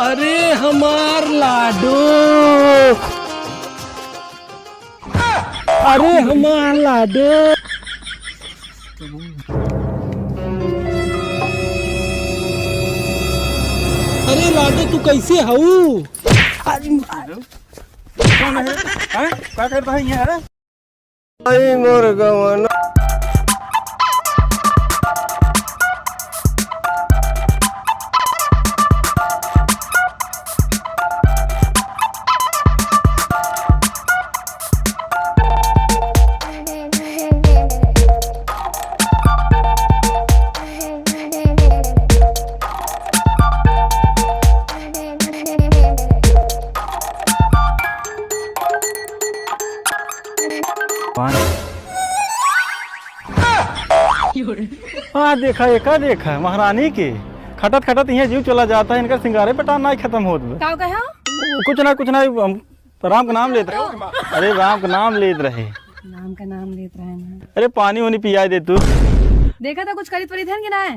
अरे हमार लाडो, अरे हमार लाडो। अरे लाडो तू कैसे हऊ? कौन है? क्या करता है ये? आई मोर गवन। हाँ देखा एका देखा महारानी के खटत खटत यहाँ जीव चला जाता है। इनका सिंगारे पटान नहीं खत्म होत बे। क्या कहा? कुछ ना हम राम का नाम लेते रहे। अरे राम का नाम लेते रहे। नाम का नाम लेते रहे ना। अरे पानी वानी पिया दे तू। देखा था कुछ करीब परिधन कि ना है?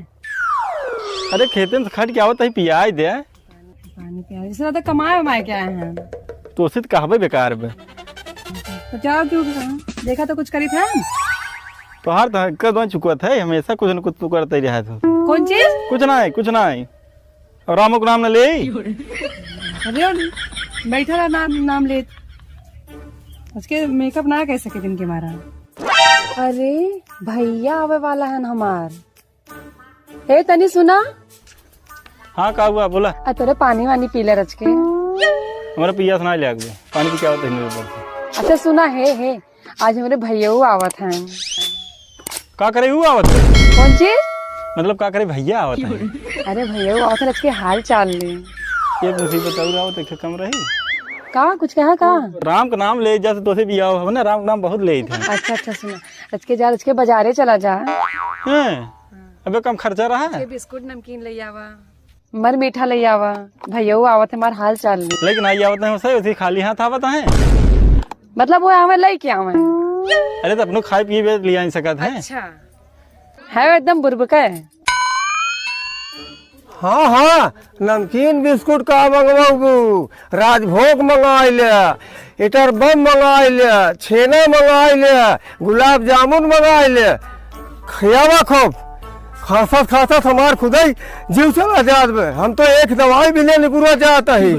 अरे खेते में खट के आवत है पिया दे। पानी पिया इसलिए तो कमाए वमाए क्या है तो उसे कहबे बेकार बे। तो जाओ क्यों देखा तो कुछ करी था? तो हर कदम चुका था हमेशा कुछ न कुछ तू करते ही रहा। कौन चीज? कुछ ना है और रामो को नाम न ले। अरे बैठा रहा नाम ले उसके मेकअप ना कैसे के दिन के मारा। अरे भैया आवे वाला है हमार। हे तनी सुना। हाँ का हुआ बोला। तेरे पानी वानी पी ले रच के। हमारा पिया सुना लिया पानी की क्या होता है। अच्छा सुना है आज हमारे भैया आवत हैं। का करे हुआ आवत? कौन चीज? मतलब का करे भैया आवत है? अरे भैया आवत है के हाल चाल ले। ये मुसीबत और आवत है कम रही। का कुछ कहा का? राम का नाम ले जा तो से भी आओ ना। राम का नाम बहुत ले थे। अच्छा सुना रच जा रच के बाजारे चला जा। अबे कम खर्चा रहा है। बिस्कुट नमकीन ले आवा मर मीठा ले आवा। भैया आवत है हमार हाल चाल ले। लेकिन आई आवत है सही उसी खाली हाथ आवत है। मतलब वो आवे लाई क्या आवे? अरे तो अपनो खाए पिए लिया नहीं सकत है। अच्छा है एकदम बुरबका है। हाँ नमकीन बिस्कुट का मंगवाऊ, राजभोग मंगा ले, इटर बम मंगा ले, छेना मंगा ले, गुलाब जामुन मंगा ले। खियावा खूब खासा हमार खुदाई जीव चला जात बे। हम तो एक दवाई भी नहीं पूरा जाता है।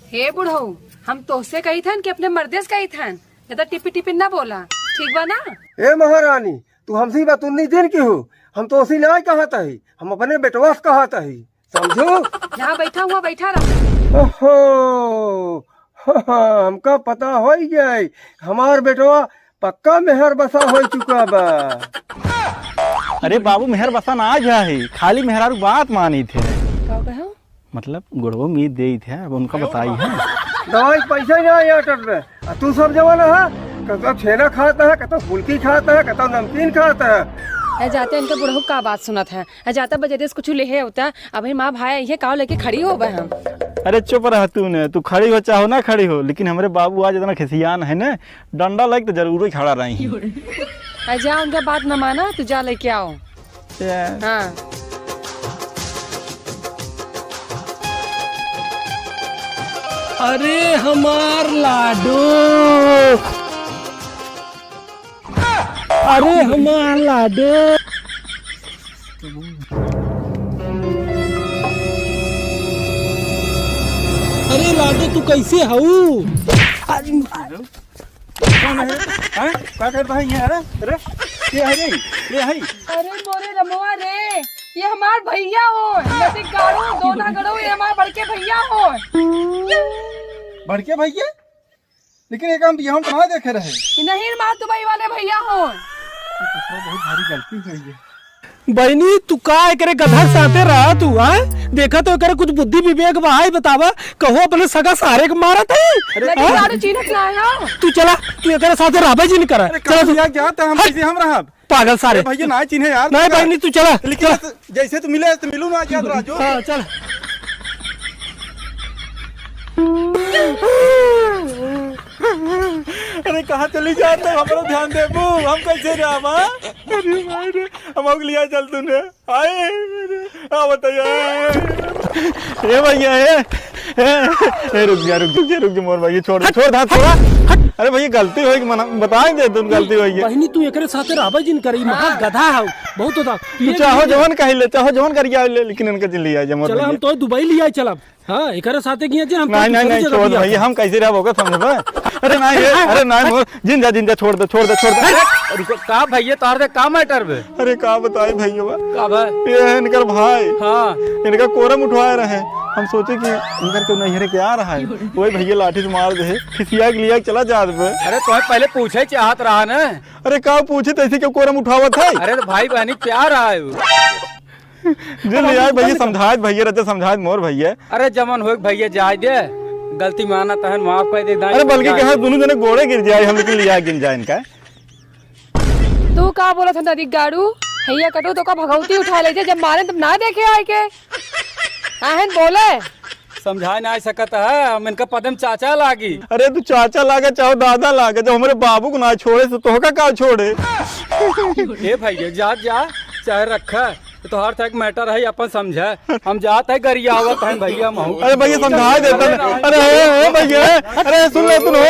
हे बुढ़ऊ हम तोसे कही थन कि अपने मर्देस कही थन ज्यादा टिपी ना बोला ठीक बा ना? ए महारानी तू हमसे बात उन्नी दिन की हो। हम तो उसी नहीं कहता है, हम अपने बेटवा से कहता है समझो। जहाँ बैठा हुआ बैठा रहा। ओहो हमका पता हो गया हमार बेटवा पक्का मेहर बसा हो चुका बा। अरे बाबू मेहर बसा ना आ जाए खाली मेहरारू बात मानी थे। क्या कहो? मतलब गुड़वो मीत दे थे अब उनका बताई है। दवाई पैसा नहीं अटल में तू सब जवाना है। कतो छेना खाता है, कतो फुल्की खाता है, कतो नमकीन खाता है। जाते इनके बुढ़ऊ का बात सुना था। जाता बजे कुछ ले है होता अभी माँ भाई ये काव लेके खड़ी हो गए हम। अरे चुप रह तू खड़ी हो चाहो ना खड़ी हो लेकिन हमारे बाबू आज इतना खिसियान है ना डंडा लग तो जरूर ही खड़ा रही। जा उनका बात न माना तू जा लेके आओ। हाँ अरे हमार लाडो, अरे हमार लाडो। अरे लाडो तू कैसे हऊ? कौन है? क्या करता है ये? अरे ये है रे ये है। अरे मोरे रमवा रे ये हमार भैया हो। नदी गाड़ो दोना गड़ो ये हमार बड़के भैया हो। बड़के भैया लेकिन एक हम यहाँ कहाँ देखे रहे। नहीं मार दुबई वाले भैया हो। बहुत भारी गलती हुई है। बहनी तू का करे गधा साथे रहा तू देखा तो करे कुछ बुद्धि विवेक बहाई बतावा कहो अपने सगा सारे को मारत है। चीनक ना आया तू चला तू एकरे साथे राबे जी नहीं करा। चला तू क्या हम कैसे हम रहा पागल सारे भैया ना चिन्हे यार। नहीं बहनी तू चला लेकिन जैसे तू मिले तो मिलू ना याद राजू। हाँ चल। अरे कहाँ चली जाते हमारा ध्यान दे बू, हम कैसे रहा? अरे भाई रे, हम लिया चल तूने आए बताइए। ये भैया रुक जा मोर भाई, छोड़ हाथ छोड़ा। अरे भैया गलती होगी, मना बताएंगे तुम गलती होगी। बहनी तू एकरे साथे रहबे जिन करी, महा गधा है बहुत होता। तू चाहो जवन कह ले, चाहो जवन करिया ले, लेकिन इनका जिन लिया जा। चल हम तो दुबई लिया चलब। हां एकरे साथे किया जे हम नहीं छोड़ भैया, हम कैसे रहबो समझबे? अरे नहीं मोर जिन जा छोड़ दे। रुको का भैया तार दे का मैटर बे? अरे का बताए भैया का बा? ये इनकर भाई हाँ इनका कोरम उठवाए रहे, हम सोचे कि इनकर क्यों नहीं क्या रहा है, वही भैया लाठी से मार दे, खिसिया के लिया चला जा दे। अरे तुम्हें पहले पूछे चाहत रहा ना। अरे का पूछे तैसे क्यों कोरम उठावत है? अरे तो भाई बहनी प्यार रहा है जो लिया भैया समझाए, भैया रहते समझाए मोर भैया। अरे जमन हो भैया जाए दे, गलती माना तहन माफ कर दे। अरे बल्कि कहा दोनों जने गोड़े गिर जाए, हम लेकिन लिया गिन जाए इनका। तू का बोला था नदी गाड़ू हैया कटो तो का भगवती उठा ले जब मारे तब ना देखे आए के आहन बोले समझा ना सकत है, हम इनका पदम चाचा लागी। अरे तू चाचा लागे चाहो दादा लागे, जब हमारे बाबू को ना छोड़े तो तोहका का छोड़े? हे भैया जा चाहे रखा तो हर तक मैटर है अपन समझे, हम जाते है गरिया आवत है भैया महू। अरे भैया समझा देता। अरे भैया, अरे सुन ले सुनो।